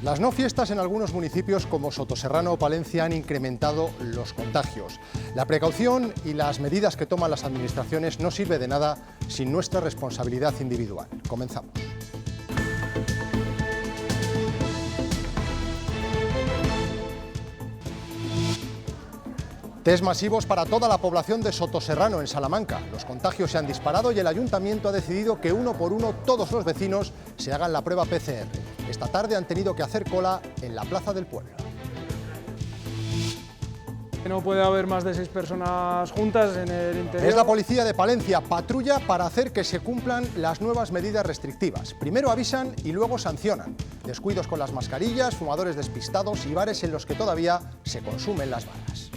Las no fiestas en algunos municipios como Sotoserrano o Palencia han incrementado los contagios. La precaución y las medidas que toman las administraciones no sirve de nada sin nuestra responsabilidad individual. Comenzamos. Test masivos para toda la población de Sotoserrano, en Salamanca. Los contagios se han disparado y el ayuntamiento ha decidido que uno por uno todos los vecinos se hagan la prueba PCR. Esta tarde han tenido que hacer cola en la Plaza del Pueblo. No puede haber más de 6 personas juntas en el interior. Es la policía de Palencia, patrulla para hacer que se cumplan las nuevas medidas restrictivas. Primero avisan y luego sancionan. Descuidos con las mascarillas, fumadores despistados y bares en los que todavía se consumen las balas.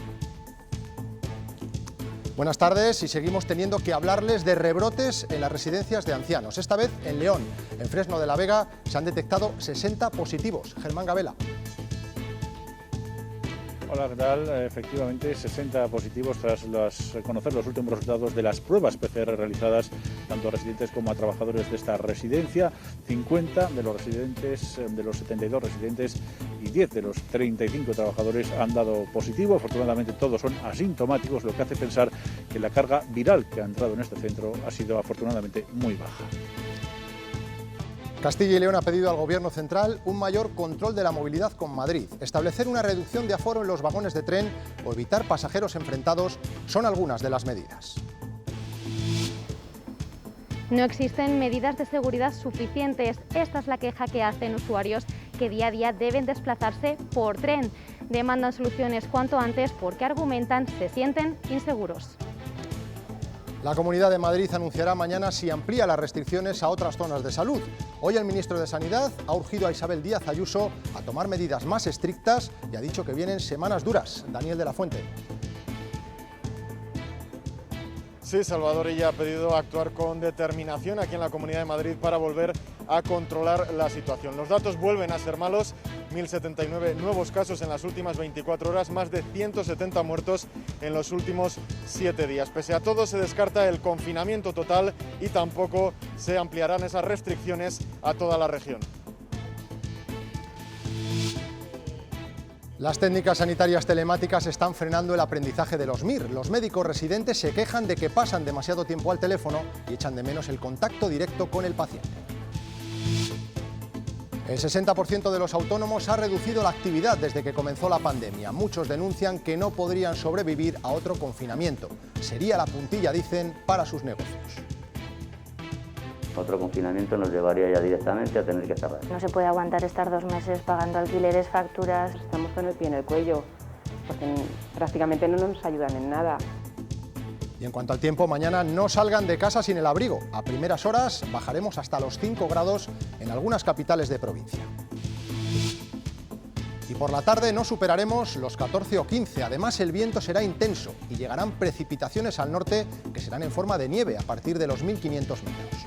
Buenas tardes y seguimos teniendo que hablarles de rebrotes en las residencias de ancianos. Esta vez en León, en Fresno de la Vega, se han detectado 60 positivos. Germán Gabela. Hola, ¿qué tal? Efectivamente, 60 positivos tras conocer los últimos resultados de las pruebas PCR realizadas tanto a residentes como a trabajadores de esta residencia. 50 de los residentes, de los 72 residentes y 10 de los 35 trabajadores han dado positivo. Afortunadamente todos son asintomáticos, lo que hace pensar que la carga viral que ha entrado en este centro ha sido afortunadamente muy baja. Castilla y León ha pedido al Gobierno central un mayor control de la movilidad con Madrid. Establecer una reducción de aforo en los vagones de tren o evitar pasajeros enfrentados son algunas de las medidas. No existen medidas de seguridad suficientes. Esta es la queja que hacen usuarios que día a día deben desplazarse por tren. Demandan soluciones cuanto antes porque argumentan se sienten inseguros. La Comunidad de Madrid anunciará mañana si amplía las restricciones a otras zonas de salud. Hoy el ministro de Sanidad ha urgido a Isabel Díaz Ayuso a tomar medidas más estrictas y ha dicho que vienen semanas duras. Daniel de la Fuente. Sí, Salvador, ella ha pedido actuar con determinación aquí en la Comunidad de Madrid para volver a controlar la situación. Los datos vuelven a ser malos, 1.079 nuevos casos en las últimas 24 horas, más de 170 muertos en los últimos 7 días. Pese a todo, se descarta el confinamiento total y tampoco se ampliarán esas restricciones a toda la región. Las técnicas sanitarias telemáticas están frenando el aprendizaje de los MIR. Los médicos residentes se quejan de que pasan demasiado tiempo al teléfono y echan de menos el contacto directo con el paciente. El 60% de los autónomos ha reducido la actividad desde que comenzó la pandemia. Muchos denuncian que no podrían sobrevivir a otro confinamiento. Sería la puntilla, dicen, para sus negocios. Otro confinamiento nos llevaría ya directamente a tener que cerrar. No se puede aguantar estar 2 meses pagando alquileres, facturas. Estamos con el pie en el cuello, porque prácticamente no nos ayudan en nada. Y en cuanto al tiempo, mañana no salgan de casa sin el abrigo. A primeras horas bajaremos hasta los 5 grados en algunas capitales de provincia. Y por la tarde no superaremos los 14 o 15. Además, el viento será intenso y llegarán precipitaciones al norte que serán en forma de nieve a partir de los 1.500 metros.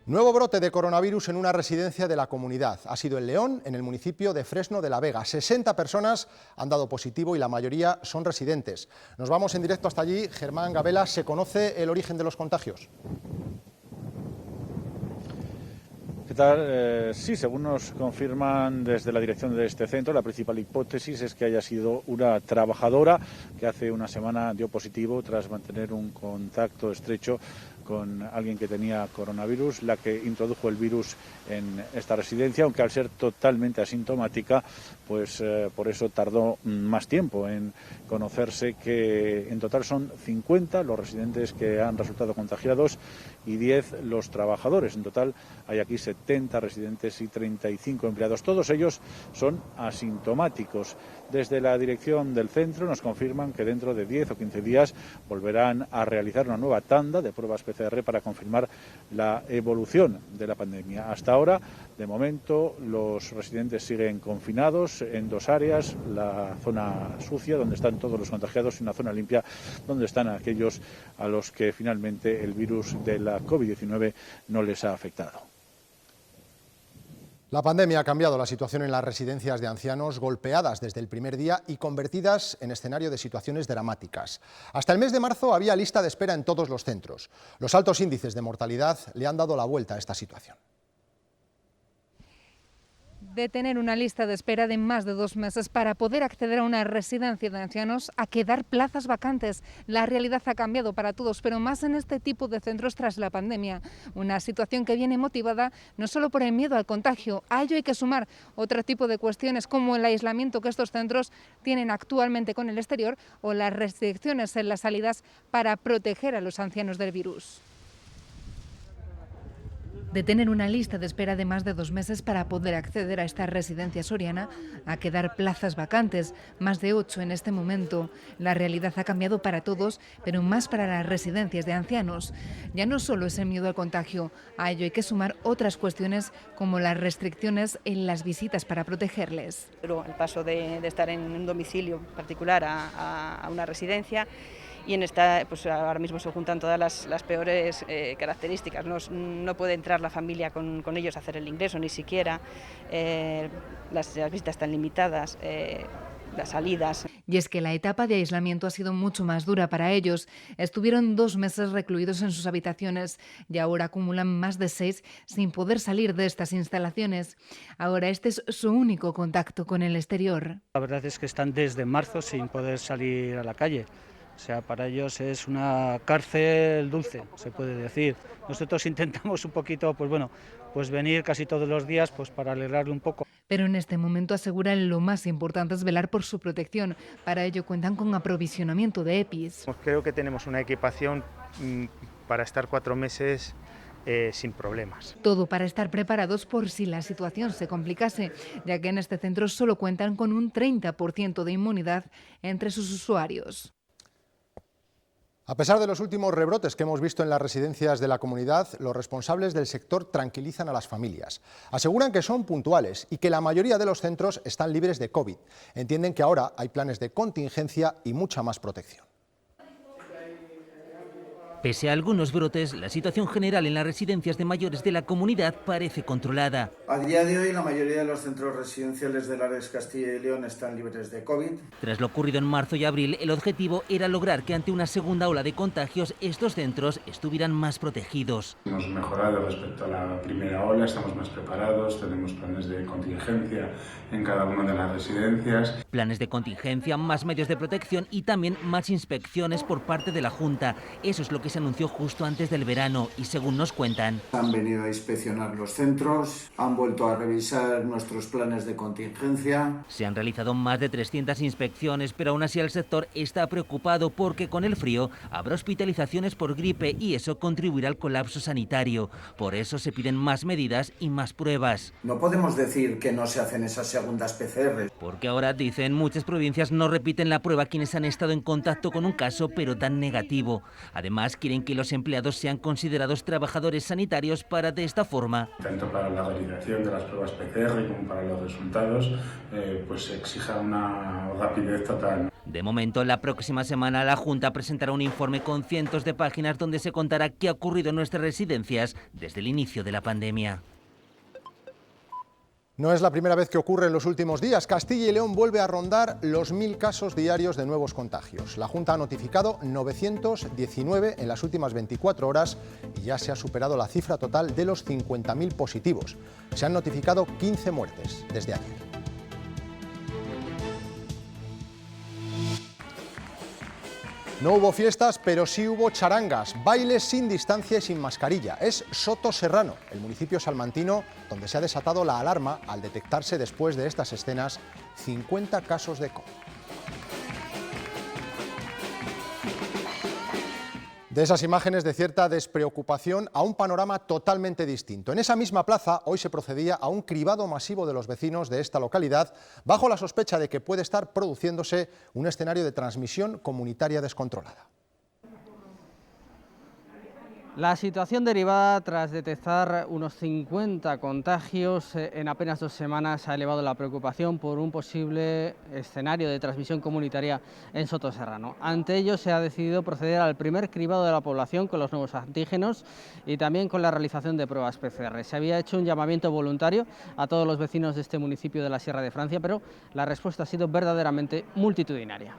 Nuevo brote de coronavirus en una residencia de la comunidad. Ha sido en León, en el municipio de Fresno de la Vega. 60 personas han dado positivo y la mayoría son residentes. Nos vamos en directo hasta allí. Germán Gabela, ¿se conoce el origen de los contagios? ¿Qué tal? Sí, según nos confirman desde la dirección de este centro, la principal hipótesis es que haya sido una trabajadora que hace una semana dio positivo tras mantener un contacto estrecho con alguien que tenía coronavirus, la que introdujo el virus en esta residencia, aunque al ser totalmente asintomática, pues por eso tardó más tiempo en conocerse que en total son 50 los residentes que han resultado contagiados y 10 los trabajadores. En total hay aquí 70 residentes y 35 empleados. Todos ellos son asintomáticos. Desde la dirección del centro nos confirman que dentro de 10 o 15 días volverán a realizar una nueva tanda de pruebas PCR para confirmar la evolución de la pandemia. Hasta ahora, de momento, los residentes siguen confinados en 2 áreas, la zona sucia, donde están todos los contagiados, y una zona limpia, donde están aquellos a los que finalmente el virus de la COVID-19 no les ha afectado. La pandemia ha cambiado la situación en las residencias de ancianos, golpeadas desde el primer día y convertidas en escenario de situaciones dramáticas. Hasta el mes de marzo había lista de espera en todos los centros. Los altos índices de mortalidad le han dado la vuelta a esta situación. De tener una lista de espera de más de 2 meses para poder acceder a una residencia de ancianos a quedar plazas vacantes. La realidad ha cambiado para todos, pero más en este tipo de centros tras la pandemia. Una situación que viene motivada no solo por el miedo al contagio, a ello hay que sumar otro tipo de cuestiones como el aislamiento que estos centros tienen actualmente con el exterior o las restricciones en las salidas para proteger a los ancianos del virus. De tener una lista de espera de más de 2 meses para poder acceder a esta residencia soriana a quedar plazas vacantes, más de 8 en este momento. La realidad ha cambiado para todos, pero más para las residencias de ancianos. Ya no solo es el miedo al contagio, a ello hay que sumar otras cuestiones como las restricciones en las visitas para protegerles. Pero el paso de estar en un domicilio particular a una residencia. Y en esta, pues ahora mismo se juntan todas las peores características. No puede entrar la familia con ellos a hacer el ingreso, ni siquiera. Las visitas están limitadas, las salidas. Y es que la etapa de aislamiento ha sido mucho más dura para ellos. Estuvieron 2 meses recluidos en sus habitaciones y ahora acumulan más de 6 sin poder salir de estas instalaciones. Ahora este es su único contacto con el exterior. La verdad es que están desde marzo sin poder salir a la calle. O sea, para ellos es una cárcel dulce, se puede decir. Nosotros intentamos un poquito, pues venir casi todos los días pues para alegrarle un poco. Pero en este momento aseguran lo más importante es velar por su protección. Para ello cuentan con aprovisionamiento de EPIs. Creo que tenemos una equipación para estar 4 meses sin problemas. Todo para estar preparados por si la situación se complicase, ya que en este centro solo cuentan con un 30% de inmunidad entre sus usuarios. A pesar de los últimos rebrotes que hemos visto en las residencias de la comunidad, los responsables del sector tranquilizan a las familias. Aseguran que son puntuales y que la mayoría de los centros están libres de COVID. Entienden que ahora hay planes de contingencia y mucha más protección. Pese a algunos brotes, la situación general en las residencias de mayores de la comunidad parece controlada. A día de hoy, la mayoría de los centros residenciales del área de Castilla y León están libres de COVID. Tras lo ocurrido en marzo y abril, el objetivo era lograr que ante una segunda ola de contagios, estos centros estuvieran más protegidos. Hemos mejorado respecto a la primera ola, estamos más preparados, tenemos planes de contingencia en cada una de las residencias. Planes de contingencia, más medios de protección y también más inspecciones por parte de la Junta. Eso es lo que se anunció justo antes del verano y según nos cuentan, han venido a inspeccionar los centros, han vuelto a revisar nuestros planes de contingencia. Se han realizado más de 300 inspecciones, pero aún así el sector está preocupado porque con el frío habrá hospitalizaciones por gripe y eso contribuirá al colapso sanitario. Por eso se piden más medidas y más pruebas. No podemos decir que no se hacen esas segundas PCR. Porque ahora, dicen, muchas provincias no repiten la prueba quienes han estado en contacto con un caso pero tan negativo. Además, quieren que los empleados sean considerados trabajadores sanitarios para de esta forma, tanto para la validación de las pruebas PCR como para los resultados, pues se exija una rapidez total. De momento, la próxima semana la Junta presentará un informe con cientos de páginas donde se contará qué ha ocurrido en nuestras residencias desde el inicio de la pandemia. No es la primera vez que ocurre en los últimos días. Castilla y León vuelve a rondar los 1000 casos diarios de nuevos contagios. La Junta ha notificado 919 en las últimas 24 horas y ya se ha superado la cifra total de los 50.000 positivos. Se han notificado 15 muertes desde ayer. No hubo fiestas, pero sí hubo charangas, bailes sin distancia y sin mascarilla. Es Soto Serrano, el municipio salmantino, donde se ha desatado la alarma al detectarse después de estas escenas 50 casos de COVID. De esas imágenes de cierta despreocupación a un panorama totalmente distinto. En esa misma plaza hoy se procedía a un cribado masivo de los vecinos de esta localidad bajo la sospecha de que puede estar produciéndose un escenario de transmisión comunitaria descontrolada. La situación derivada tras detectar unos 50 contagios en apenas 2 semanas ha elevado la preocupación por un posible escenario de transmisión comunitaria en Sotoserrano. Ante ello se ha decidido proceder al primer cribado de la población con los nuevos antígenos y también con la realización de pruebas PCR. Se había hecho un llamamiento voluntario a todos los vecinos de este municipio de la Sierra de Francia, pero la respuesta ha sido verdaderamente multitudinaria.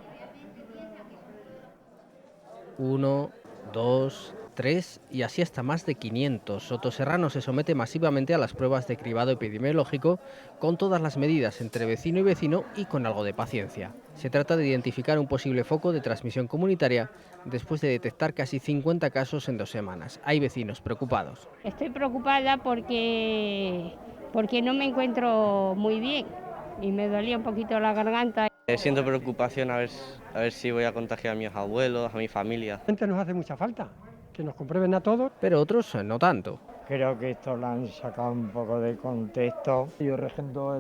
1, 2, 3 y así hasta más de 500. Sotoserrano se somete masivamente a las pruebas de cribado epidemiológico con todas las medidas entre vecino y vecino y con algo de paciencia. Se trata de identificar un posible foco de transmisión comunitaria después de detectar casi 50 casos en 2 semanas. Hay vecinos preocupados. Estoy preocupada porque no me encuentro muy bien y me dolía un poquito la garganta. Siento preocupación a ver si voy a contagiar a mis abuelos, a mi familia. La gente nos hace mucha falta, que nos comprueben a todos. Pero otros no tanto. Creo que esto lo han sacado un poco de contexto. Yo regento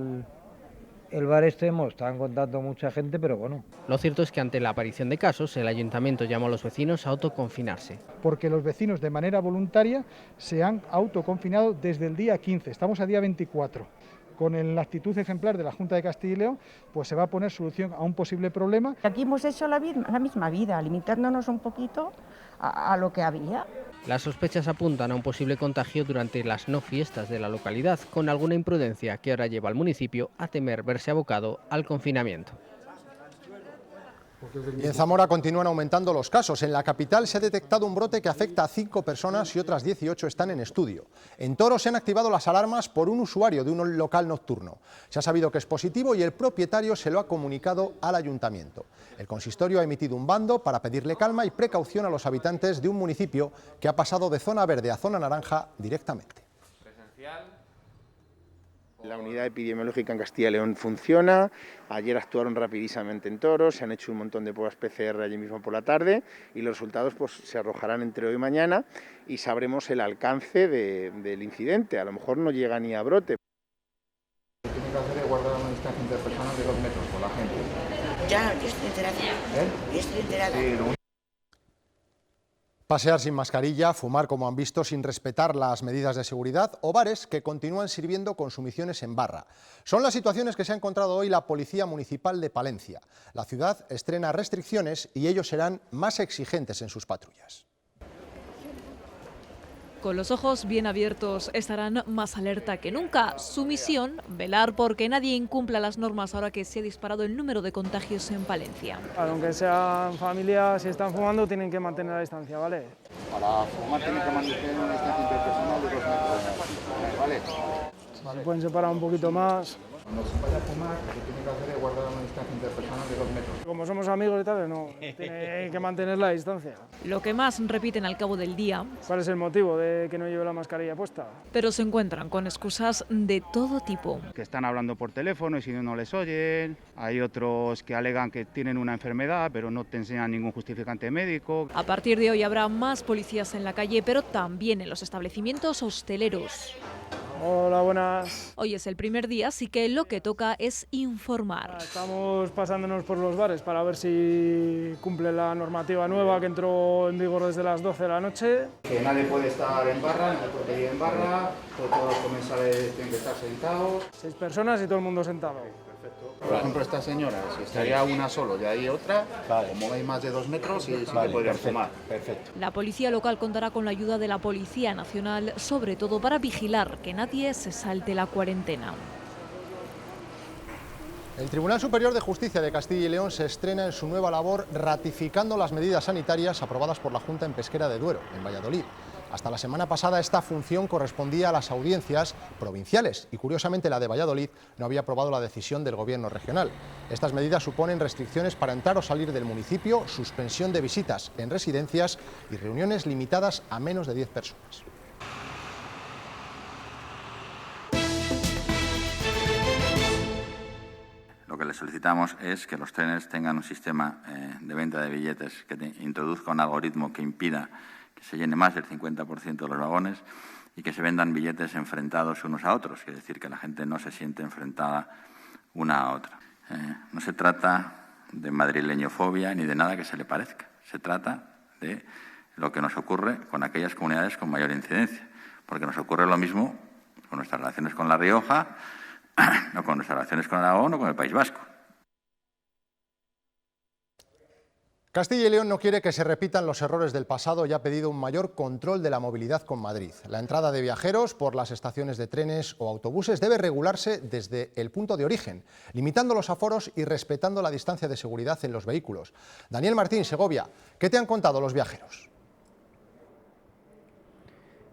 el bar hemos estado en contacto mucha gente, pero bueno. Lo cierto es que ante la aparición de casos, el ayuntamiento llamó a los vecinos a autoconfinarse. Porque los vecinos de manera voluntaria se han autoconfinado desde el día 15, estamos a día 24. Con la actitud ejemplar de la Junta de Castilla y León, pues se va a poner solución a un posible problema. Aquí hemos hecho la misma vida, limitándonos un poquito a lo que había. Las sospechas apuntan a un posible contagio durante las no fiestas de la localidad, con alguna imprudencia que ahora lleva al municipio a temer verse abocado al confinamiento. Y en Zamora continúan aumentando los casos. En la capital se ha detectado un brote que afecta a 5 personas y otras 18 están en estudio. En Toro se han activado las alarmas por un usuario de un local nocturno. Se ha sabido que es positivo y el propietario se lo ha comunicado al ayuntamiento. El consistorio ha emitido un bando para pedirle calma y precaución a los habitantes de un municipio que ha pasado de zona verde a zona naranja directamente. La unidad epidemiológica en Castilla y León funciona. Ayer actuaron rapidísimamente en Toro, se han hecho un montón de pruebas PCR allí mismo por la tarde y los resultados pues, se arrojarán entre hoy y mañana y sabremos el alcance del incidente. A lo mejor no llega ni a brote. Lo que tiene que hacer es guardar una distancia interpersonal de 2 metros con la gente. Ya, yo estoy enterada. Yo estoy enterada. Sí, Pasear sin mascarilla, fumar como han visto sin respetar las medidas de seguridad o bares que continúan sirviendo consumiciones en barra. Son las situaciones que se ha encontrado hoy la Policía Municipal de Palencia. La ciudad estrena restricciones y ellos serán más exigentes en sus patrullas. Con los ojos bien abiertos estarán más alerta que nunca. Su misión, velar porque nadie incumpla las normas ahora que se ha disparado el número de contagios en Palencia. Aunque sean familias, si están fumando tienen que mantener la distancia, ¿vale? Para fumar tienen que mantener una distancia interpersonal de 2 metros, ¿vale? Se pueden separar un poquito más. Cuando se vaya a fumar, lo que tiene que hacer es guardar una distancia interpersonal de 2 metros. Como somos amigos y tal, no, tiene que mantener la distancia. Lo que más repiten al cabo del día. ¿Cuál es el motivo de que no lleve la mascarilla puesta? Pero se encuentran con excusas de todo tipo. Que están hablando por teléfono y si no les oyen. Hay otros que alegan que tienen una enfermedad, pero no te enseñan ningún justificante médico. A partir de hoy habrá más policías en la calle, pero también en los establecimientos hosteleros. Hola, buenas. Hoy es el primer día, así que lo que toca es informar. Estamos pasándonos por los bares para ver si cumple la normativa nueva que entró en vigor desde las 12 de la noche. Que nadie puede estar en barra, nadie puede pedir en barra, todos los comensales tienen que estar sentados. 6 personas y todo el mundo sentado. Perfecto. Por ejemplo, esta señora, si estaría una solo y hay otra, como veis más de 2 metros, sí que podrían fumar. Perfecto. La policía local contará con la ayuda de la Policía Nacional, sobre todo para vigilar que nadie se salte la cuarentena. El Tribunal Superior de Justicia de Castilla y León se estrena en su nueva labor ratificando las medidas sanitarias aprobadas por la Junta en Pesquera de Duero, en Valladolid. Hasta la semana pasada esta función correspondía a las audiencias provinciales y curiosamente la de Valladolid no había aprobado la decisión del Gobierno regional. Estas medidas suponen restricciones para entrar o salir del municipio, suspensión de visitas en residencias y reuniones limitadas a menos de 10 personas. Lo que le solicitamos es que los trenes tengan un sistema de venta de billetes que introduzca un algoritmo que impida que se llene más del 50% de los vagones y que se vendan billetes enfrentados unos a otros, es decir, que la gente no se siente enfrentada una a otra. No se trata de madrileñofobia ni de nada que se le parezca, se trata de lo que nos ocurre con aquellas comunidades con mayor incidencia, porque nos ocurre lo mismo con nuestras relaciones con La Rioja, no con nuestras relaciones con Aragón o con el País Vasco. Castilla y León no quiere que se repitan los errores del pasado y ha pedido un mayor control de la movilidad con Madrid. La entrada de viajeros por las estaciones de trenes o autobuses debe regularse desde el punto de origen, limitando los aforos y respetando la distancia de seguridad en los vehículos. Daniel Martín, Segovia, ¿qué te han contado los viajeros?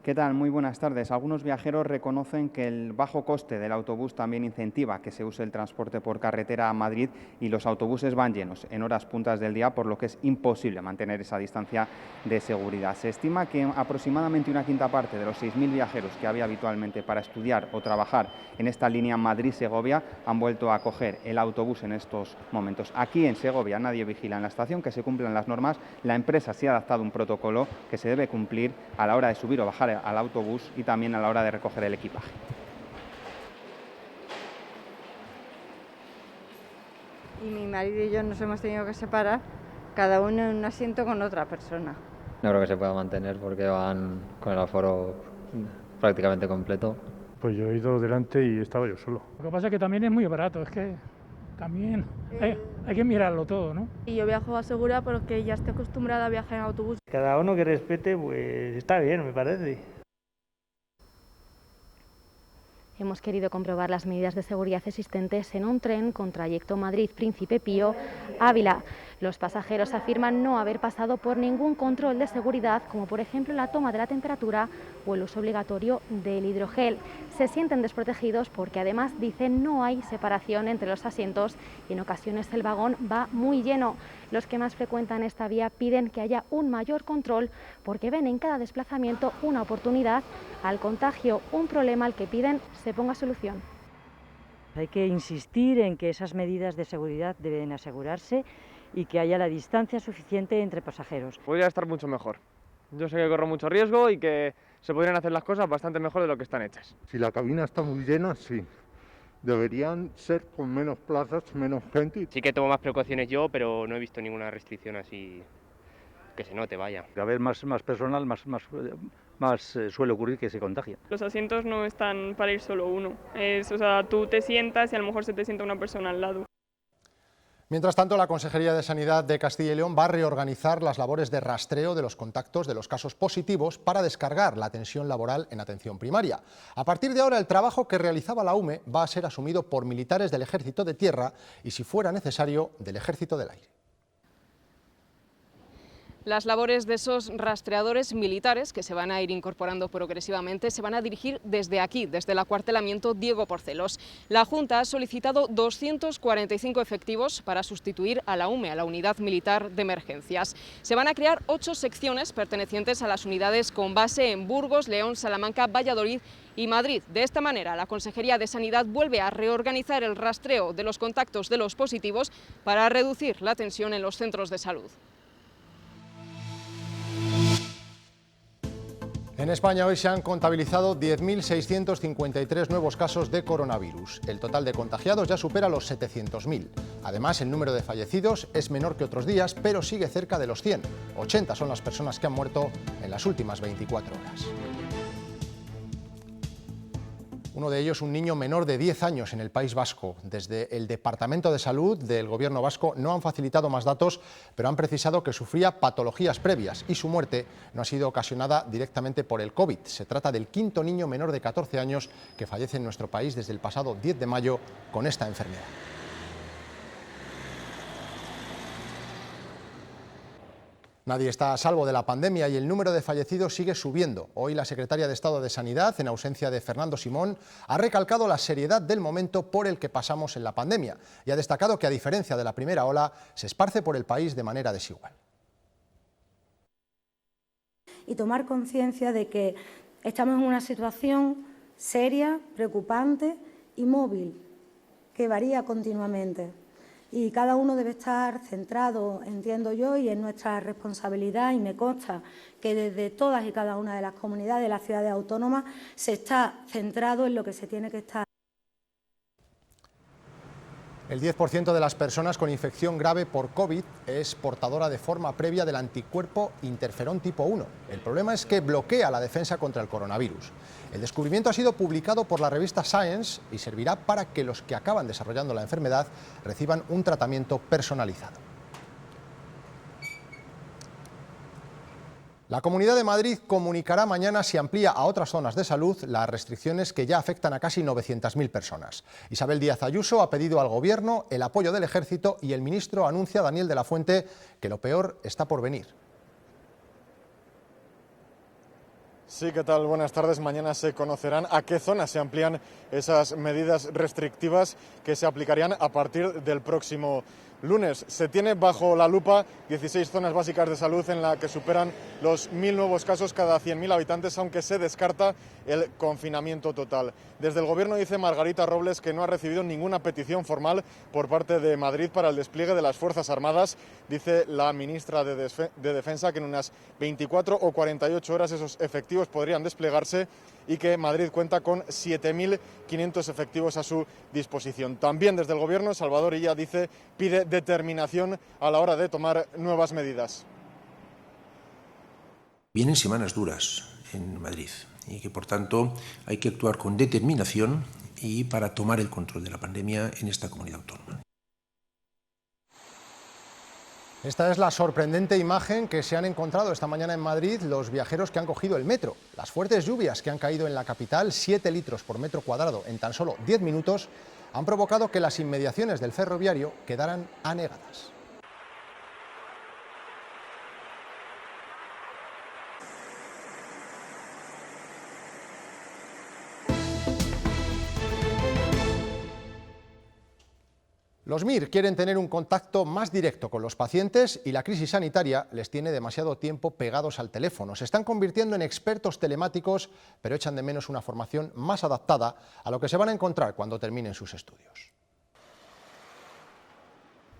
¿Qué tal? Muy buenas tardes. Algunos viajeros reconocen que el bajo coste del autobús también incentiva que se use el transporte por carretera a Madrid y los autobuses van llenos en horas puntas del día, por lo que es imposible mantener esa distancia de seguridad. Se estima que aproximadamente una quinta parte de los 6.000 viajeros que había habitualmente para estudiar o trabajar en esta línea Madrid-Segovia han vuelto a coger el autobús en estos momentos. Aquí en Segovia nadie vigila en la estación que se cumplan las normas. La empresa sí ha adaptado un protocolo que se debe cumplir a la hora de subir o bajar al autobús y también a la hora de recoger el equipaje. Y mi marido y yo nos hemos tenido que separar, cada uno en un asiento con otra persona. No creo que se pueda mantener porque van con el aforo prácticamente completo. Pues yo he ido delante y estaba yo solo. Lo que pasa es que también es muy barato, es que también hay que mirarlo todo, ¿no? Y yo viajo a Segura porque ya estoy acostumbrada a viajar en autobús. Cada uno que respete, pues está bien, me parece. Hemos querido comprobar las medidas de seguridad existentes en un tren con trayecto Madrid-Príncipe Pío Ávila. Los pasajeros afirman no haber pasado por ningún control de seguridad, como por ejemplo la toma de la temperatura o el uso obligatorio del hidrogel. Se sienten desprotegidos porque además dicen no hay separación entre los asientos y en ocasiones el vagón va muy lleno. Los que más frecuentan esta vía piden que haya un mayor control porque ven en cada desplazamiento una oportunidad al contagio, un problema al que piden se ponga solución. Hay que insistir en que esas medidas de seguridad deben asegurarse y que haya la distancia suficiente entre pasajeros. Podría estar mucho mejor. Yo sé que corro mucho riesgo y que se podrían hacer las cosas bastante mejor de lo que están hechas. Si la cabina está muy llena, sí. Deberían ser con menos plazas, menos gente. Sí que tomo más precauciones yo, pero no he visto ninguna restricción así que se note, vaya. A ver, más personal, más suele ocurrir que se contagia. Los asientos no están para ir solo uno. O sea, tú te sientas y a lo mejor se te sienta una persona al lado. Mientras tanto, la Consejería de Sanidad de Castilla y León va a reorganizar las labores de rastreo de los contactos de los casos positivos para descargar la tensión laboral en atención primaria. A partir de ahora, el trabajo que realizaba la UME va a ser asumido por militares del Ejército de Tierra y, si fuera necesario, del Ejército del Aire. Las labores de esos rastreadores militares, que se van a ir incorporando progresivamente, se van a dirigir desde aquí, desde el acuartelamiento Diego Porcelos. La Junta ha solicitado 245 efectivos para sustituir a la UME, a la Unidad Militar de Emergencias. Se van a crear 8 secciones pertenecientes a las unidades con base en Burgos, León, Salamanca, Valladolid y Madrid. De esta manera, la Consejería de Sanidad vuelve a reorganizar el rastreo de los contactos de los positivos para reducir la tensión en los centros de salud. En España hoy se han contabilizado 10.653 nuevos casos de coronavirus. El total de contagiados ya supera los 700.000. Además, el número de fallecidos es menor que otros días, pero sigue cerca de los 100. 80 son las personas que han muerto en las últimas 24 horas. Uno de ellos, un niño menor de 10 años en el País Vasco. Desde el Departamento de Salud del Gobierno vasco no han facilitado más datos, pero han precisado que sufría patologías previas y su muerte no ha sido ocasionada directamente por el COVID. Se trata del quinto niño menor de 14 años que fallece en nuestro país desde el pasado 10 de mayo con esta enfermedad. Nadie está a salvo de la pandemia y el número de fallecidos sigue subiendo. Hoy la secretaria de Estado de Sanidad, en ausencia de Fernando Simón, ha recalcado la seriedad del momento por el que pasamos en la pandemia y ha destacado que, a diferencia de la primera ola, se esparce por el país de manera desigual. Y tomar conciencia de que estamos en una situación seria, preocupante y móvil, que varía continuamente. Y cada uno debe estar centrado, entiendo yo, y en nuestra responsabilidad, y me consta que desde todas y cada una de las comunidades de las ciudades autónomas se está centrado en lo que se tiene que estar. El 10% de las personas con infección grave por COVID es portadora de forma previa del anticuerpo interferón tipo 1. El problema es que bloquea la defensa contra el coronavirus. El descubrimiento ha sido publicado por la revista Science y servirá para que los que acaban desarrollando la enfermedad reciban un tratamiento personalizado. La Comunidad de Madrid comunicará mañana si amplía a otras zonas de salud las restricciones que ya afectan a casi 900.000 personas. Isabel Díaz Ayuso ha pedido al Gobierno el apoyo del Ejército y el ministro anuncia, Daniel de la Fuente, que lo peor está por venir. Sí, ¿qué tal? Buenas tardes. Mañana se conocerán a qué zonas se amplían esas medidas restrictivas que se aplicarían a partir del próximo lunes. Se tiene bajo la lupa 16 zonas básicas de salud en las que superan los 1.000 nuevos casos cada 100.000 habitantes, aunque se descarta el confinamiento total. Desde el Gobierno dice Margarita Robles que no ha recibido ninguna petición formal por parte de Madrid para el despliegue de las Fuerzas Armadas. Dice la ministra de Defensa que en unas 24 o 48 horas esos efectivos podrían desplegarse y que Madrid cuenta con 7.500 efectivos a su disposición. También desde el Gobierno, Salvador Illa pide determinación a la hora de tomar nuevas medidas. Vienen semanas duras en Madrid y que por tanto hay que actuar con determinación y para tomar el control de la pandemia en esta comunidad autónoma. Esta es la sorprendente imagen que se han encontrado esta mañana en Madrid los viajeros que han cogido el metro. Las fuertes lluvias que han caído en la capital, 7 litros por metro cuadrado en tan solo 10 minutos, han provocado que las inmediaciones del ferroviario quedaran anegadas. Los MIR quieren tener un contacto más directo con los pacientes y la crisis sanitaria les tiene demasiado tiempo pegados al teléfono. Se están convirtiendo en expertos telemáticos, pero echan de menos una formación más adaptada a lo que se van a encontrar cuando terminen sus estudios.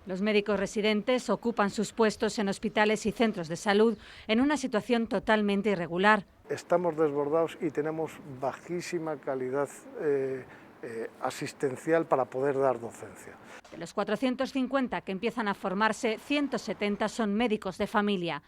Los médicos residentes ocupan sus puestos en hospitales y centros de salud en una situación totalmente irregular. Estamos desbordados y tenemos bajísima calidad asistencial para poder dar docencia. De los 450 que empiezan a formarse, 170 son médicos de familia.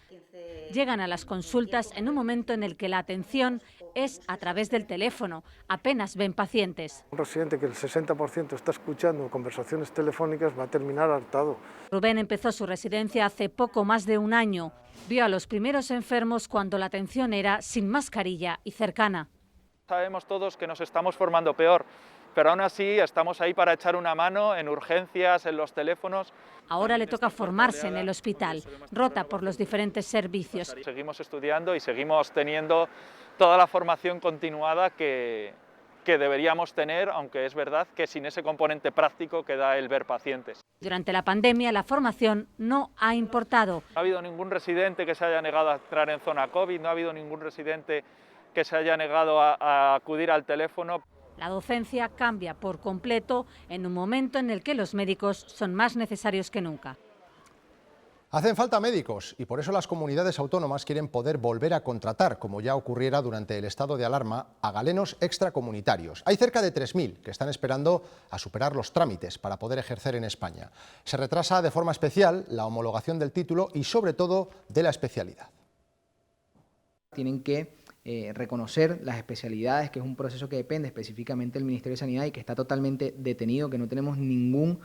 Llegan a las consultas en un momento en el que la atención es a través del teléfono, apenas ven pacientes. Un residente que el 60% está escuchando conversaciones telefónicas va a terminar hartado. Rubén empezó su residencia hace poco más de un año. Vio a los primeros enfermos cuando la atención era sin mascarilla y cercana. Sabemos todos que nos estamos formando peor, pero aún así estamos ahí para echar una mano en urgencias, en los teléfonos. Ahora le toca formarse en el hospital, rota por los diferentes servicios. Seguimos estudiando y seguimos teniendo toda la formación continuada que deberíamos tener, aunque es verdad que sin ese componente práctico que da el ver pacientes. Durante la pandemia la formación no ha importado. No ha habido ningún residente que se haya negado a entrar en zona COVID, no ha habido ningún residente que se haya negado a acudir al teléfono. La docencia cambia por completo en un momento en el que los médicos son más necesarios que nunca. Hacen falta médicos y por eso las comunidades autónomas quieren poder volver a contratar, como ya ocurriera durante el estado de alarma, a galenos extracomunitarios. Hay cerca de 3.000 que están esperando a superar los trámites para poder ejercer en España. Se retrasa de forma especial la homologación del título y sobre todo de la especialidad. Tienen que reconocer las especialidades, que es un proceso que depende específicamente del Ministerio de Sanidad y que está totalmente detenido, que no tenemos ningún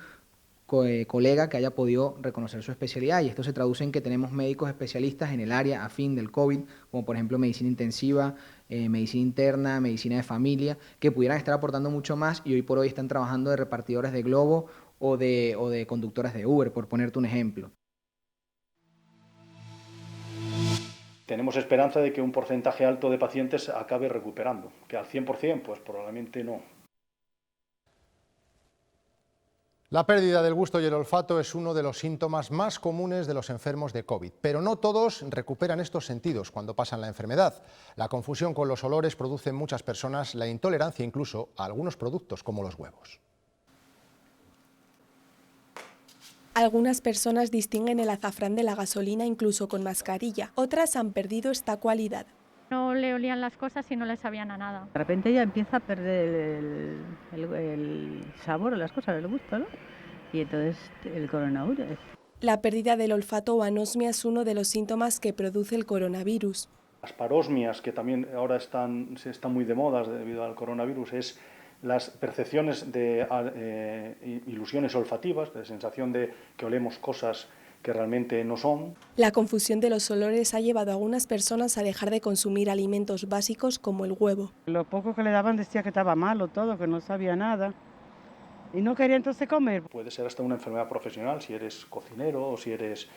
colega que haya podido reconocer su especialidad, y esto se traduce en que tenemos médicos especialistas en el área afín del COVID, como por ejemplo medicina intensiva, medicina interna, medicina de familia, que pudieran estar aportando mucho más y hoy por hoy están trabajando de repartidores de Globo o de conductoras de Uber, por ponerte un ejemplo. Tenemos esperanza de que un porcentaje alto de pacientes acabe recuperando, que al 100% pues probablemente no. La pérdida del gusto y el olfato es uno de los síntomas más comunes de los enfermos de COVID, pero no todos recuperan estos sentidos cuando pasan la enfermedad. La confusión con los olores produce en muchas personas la intolerancia incluso a algunos productos como los huevos. Algunas personas distinguen el azafrán de la gasolina incluso con mascarilla, otras han perdido esta cualidad. No le olían las cosas y no le sabían a nada. De repente ya empieza a perder el sabor a las cosas, el gusto, ¿no? y entonces el coronavirus. La pérdida del olfato o anosmia es uno de los síntomas que produce el coronavirus. Las parosmias, que también ahora están muy de moda debido al coronavirus, es las percepciones de ilusiones olfativas, de sensación de que olemos cosas que realmente no son. La confusión de los olores ha llevado a algunas personas a dejar de consumir alimentos básicos como el huevo. Lo poco que le daban decía que estaba malo todo, que no sabía nada y no quería entonces comer. Puede ser hasta una enfermedad profesional si eres cocinero o si eres,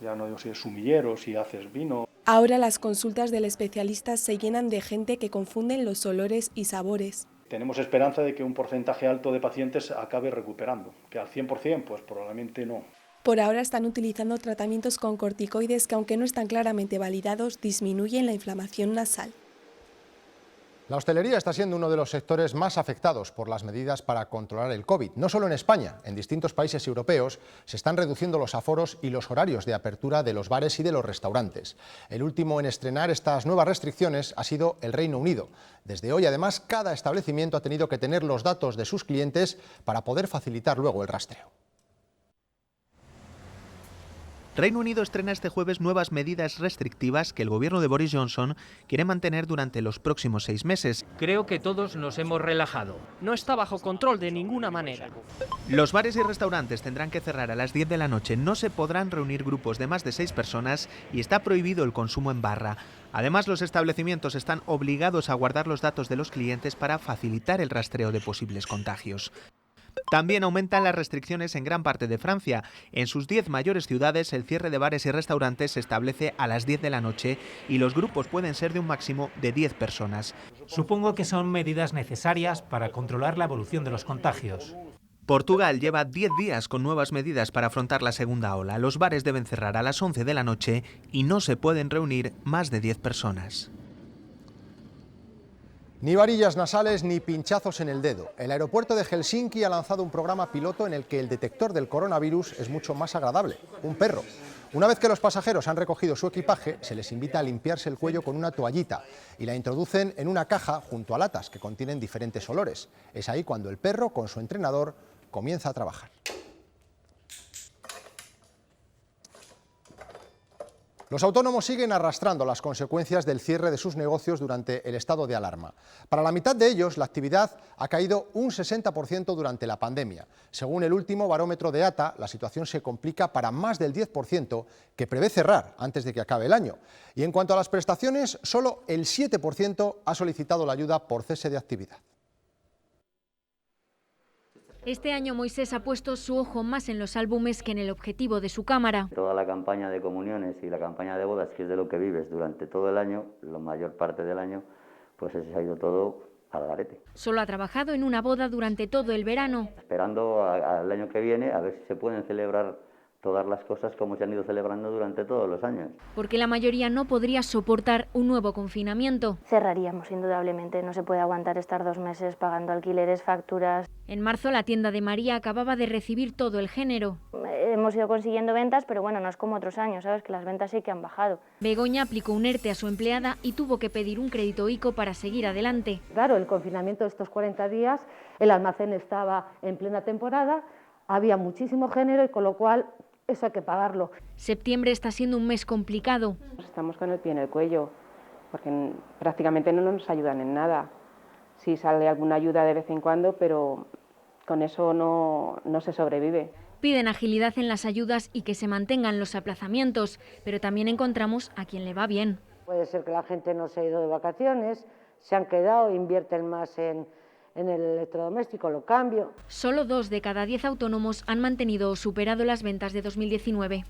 ya no digo si eres sumillero, si haces vino. Ahora las consultas del especialista se llenan de gente que confunden los olores y sabores. Tenemos esperanza de que un porcentaje alto de pacientes acabe recuperando, que al 100% pues probablemente no. Por ahora están utilizando tratamientos con corticoides que, aunque no están claramente validados, disminuyen la inflamación nasal. La hostelería está siendo uno de los sectores más afectados por las medidas para controlar el COVID. No solo en España, en distintos países europeos se están reduciendo los aforos y los horarios de apertura de los bares y de los restaurantes. El último en estrenar estas nuevas restricciones ha sido el Reino Unido. Desde hoy, además, cada establecimiento ha tenido que tener los datos de sus clientes para poder facilitar luego el rastreo. Reino Unido estrena este jueves nuevas medidas restrictivas que el gobierno de Boris Johnson quiere mantener durante los próximos 6 meses. Creo que todos nos hemos relajado. No está bajo control de ninguna manera. Los bares y restaurantes tendrán que cerrar a las 10 de la noche, no se podrán reunir grupos de más de 6 personas y está prohibido el consumo en barra. Además, los establecimientos están obligados a guardar los datos de los clientes para facilitar el rastreo de posibles contagios. También aumentan las restricciones en gran parte de Francia. En sus 10 mayores ciudades, el cierre de bares y restaurantes se establece a las 10 de la noche y los grupos pueden ser de un máximo de 10 personas. Supongo que son medidas necesarias para controlar la evolución de los contagios. Portugal lleva 10 días con nuevas medidas para afrontar la segunda ola. Los bares deben cerrar a las 11 de la noche y no se pueden reunir más de 10 personas. Ni varillas nasales ni pinchazos en el dedo. El aeropuerto de Helsinki ha lanzado un programa piloto en el que el detector del coronavirus es mucho más agradable, un perro. Una vez que los pasajeros han recogido su equipaje, se les invita a limpiarse el cuello con una toallita y la introducen en una caja junto a latas que contienen diferentes olores. Es ahí cuando el perro, con su entrenador, comienza a trabajar. Los autónomos siguen arrastrando las consecuencias del cierre de sus negocios durante el estado de alarma. Para la mitad de ellos, la actividad ha caído un 60% durante la pandemia. Según el último barómetro de ATA, la situación se complica para más del 10%, que prevé cerrar antes de que acabe el año. Y en cuanto a las prestaciones, solo el 7% ha solicitado la ayuda por cese de actividad. Este año Moisés ha puesto su ojo más en los álbumes que en el objetivo de su cámara. Toda la campaña de comuniones y la campaña de bodas, que es de lo que vives durante todo el año, la mayor parte del año, pues se ha ido todo al garete. Solo ha trabajado en una boda durante todo el verano. Esperando al año que viene a ver si se pueden celebrar todas las cosas como se han ido celebrando durante todos los años. Porque la mayoría no podría soportar un nuevo confinamiento. Cerraríamos, indudablemente. No se puede aguantar estar 2 meses pagando alquileres, facturas. En marzo la tienda de María acababa de recibir todo el género. Hemos ido consiguiendo ventas, pero bueno, no es como otros años, ¿sabes? Que las ventas sí que han bajado. Begoña aplicó un ERTE a su empleada y tuvo que pedir un crédito ICO para seguir adelante. Claro, el confinamiento de estos 40 días, el almacén estaba en plena temporada, había muchísimo género y con lo cual eso hay que pagarlo. Septiembre está siendo un mes complicado. Estamos con el pie en el cuello, porque prácticamente no nos ayudan en nada. Sí sale alguna ayuda de vez en cuando, pero con eso no se sobrevive. Piden agilidad en las ayudas y que se mantengan los aplazamientos, pero también encontramos a quien le va bien. Puede ser que la gente no se ha ido de vacaciones, se han quedado, invierten más en el electrodoméstico, lo cambio. Solo 2 de cada 10 autónomos han mantenido o superado las ventas de 2019.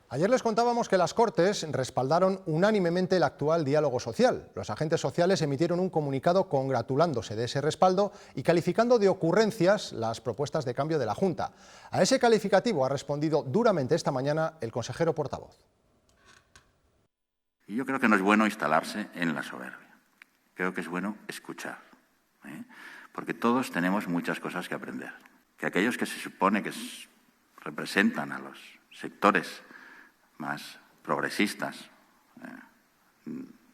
Ayer les contábamos que las Cortes respaldaron unánimemente el actual diálogo social. Los agentes sociales emitieron un comunicado congratulándose de ese respaldo y calificando de ocurrencias las propuestas de cambio de la Junta. A ese calificativo ha respondido duramente esta mañana el consejero portavoz. Yo creo que no es bueno instalarse en la soberbia. Creo que es bueno escuchar, porque todos tenemos muchas cosas que aprender. Que aquellos que se supone que representan a los sectores más progresistas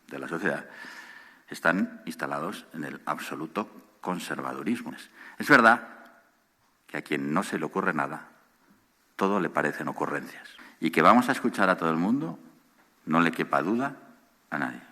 de la sociedad están instalados en el absoluto conservadurismo. Es verdad que a quien no se le ocurre nada, todo le parecen ocurrencias. Y que vamos a escuchar a todo el mundo, no le quepa duda a nadie.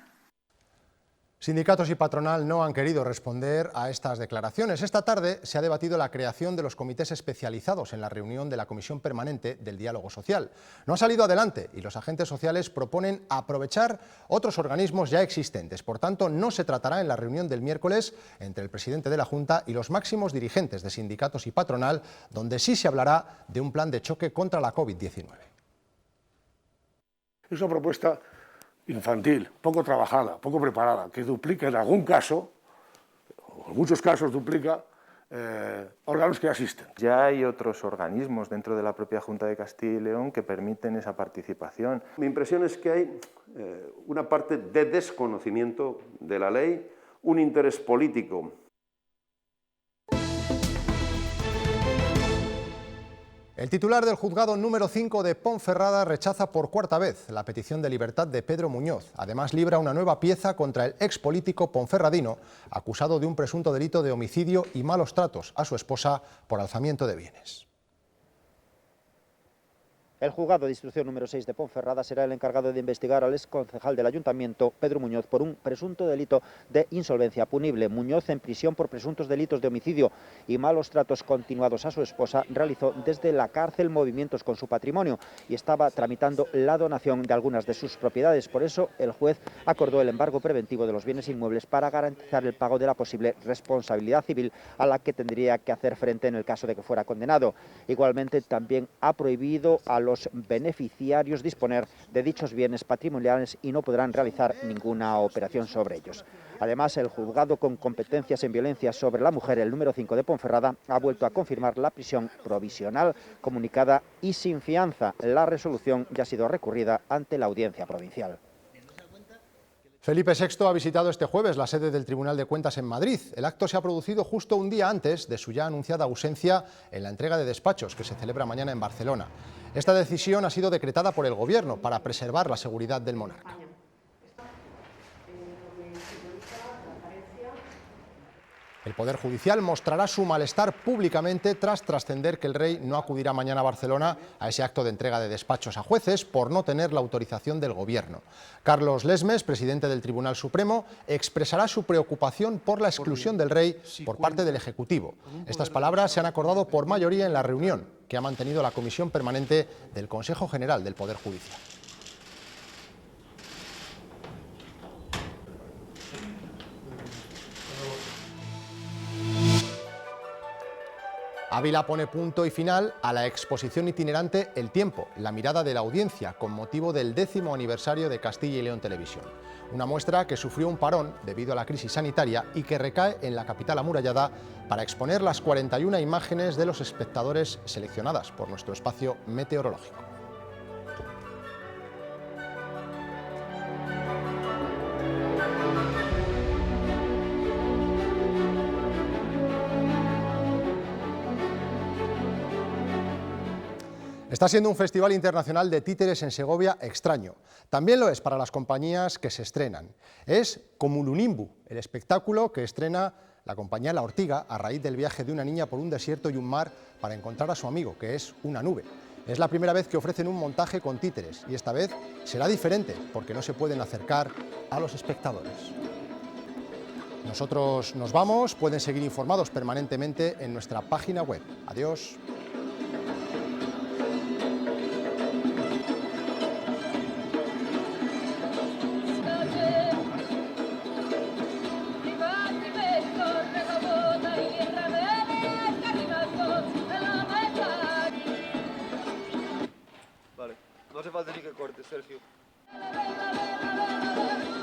Sindicatos y patronal no han querido responder a estas declaraciones. Esta tarde se ha debatido la creación de los comités especializados en la reunión de la Comisión Permanente del Diálogo Social. No ha salido adelante y los agentes sociales proponen aprovechar otros organismos ya existentes. Por tanto, no se tratará en la reunión del miércoles entre el presidente de la Junta y los máximos dirigentes de sindicatos y patronal, donde sí se hablará de un plan de choque contra la COVID-19. Es una propuesta infantil, poco trabajada, poco preparada, que duplica en algún caso, o en muchos casos duplica, órganos que ya existen. Ya hay otros organismos dentro de la propia Junta de Castilla y León que permiten esa participación. Mi impresión es que hay una parte de desconocimiento de la ley, un interés político. El titular del juzgado número 5 de Ponferrada rechaza por cuarta vez la petición de libertad de Pedro Muñoz. Además, libra una nueva pieza contra el expolítico ponferradino, acusado de un presunto delito de homicidio y malos tratos a su esposa por alzamiento de bienes. El juzgado de instrucción número 6 de Ponferrada será el encargado de investigar al exconcejal del ayuntamiento, Pedro Muñoz, por un presunto delito de insolvencia punible. Muñoz, en prisión por presuntos delitos de homicidio y malos tratos continuados a su esposa, realizó desde la cárcel movimientos con su patrimonio y estaba tramitando la donación de algunas de sus propiedades. Por eso, el juez acordó el embargo preventivo de los bienes inmuebles para garantizar el pago de la posible responsabilidad civil a la que tendría que hacer frente en el caso de que fuera condenado. Igualmente, también ha prohibido a los beneficiarios disponer de dichos bienes patrimoniales y no podrán realizar ninguna operación sobre ellos. Además, el juzgado con competencias en violencia sobre la mujer, el número 5 de Ponferrada, ha vuelto a confirmar la prisión provisional comunicada y sin fianza. La resolución ya ha sido recurrida ante la Audiencia Provincial. Felipe VI ha visitado este jueves la sede del Tribunal de Cuentas en Madrid. El acto se ha producido justo un día antes de su ya anunciada ausencia en la entrega de despachos que se celebra mañana en Barcelona. Esta decisión ha sido decretada por el Gobierno para preservar la seguridad del monarca. El Poder Judicial mostrará su malestar públicamente tras trascender que el rey no acudirá mañana a Barcelona a ese acto de entrega de despachos a jueces por no tener la autorización del Gobierno. Carlos Lesmes, presidente del Tribunal Supremo, expresará su preocupación por la exclusión del rey por parte del Ejecutivo. Estas palabras se han acordado por mayoría en la reunión que ha mantenido la Comisión Permanente del Consejo General del Poder Judicial. Ávila pone punto y final a la exposición itinerante El Tiempo, la mirada de la audiencia, con motivo del 10º aniversario de Castilla y León Televisión. Una muestra que sufrió un parón debido a la crisis sanitaria y que recae en la capital amurallada para exponer las 41 imágenes de los espectadores seleccionadas por nuestro espacio meteorológico. Está siendo un festival internacional de títeres en Segovia extraño. También lo es para las compañías que se estrenan. Es Cumulunimbu, el espectáculo que estrena la compañía La Ortiga a raíz del viaje de una niña por un desierto y un mar para encontrar a su amigo, que es una nube. Es la primera vez que ofrecen un montaje con títeres y esta vez será diferente porque no se pueden acercar a los espectadores. Nosotros nos vamos, pueden seguir informados permanentemente en nuestra página web. Adiós. No hace falta ni que cortes, Sergio.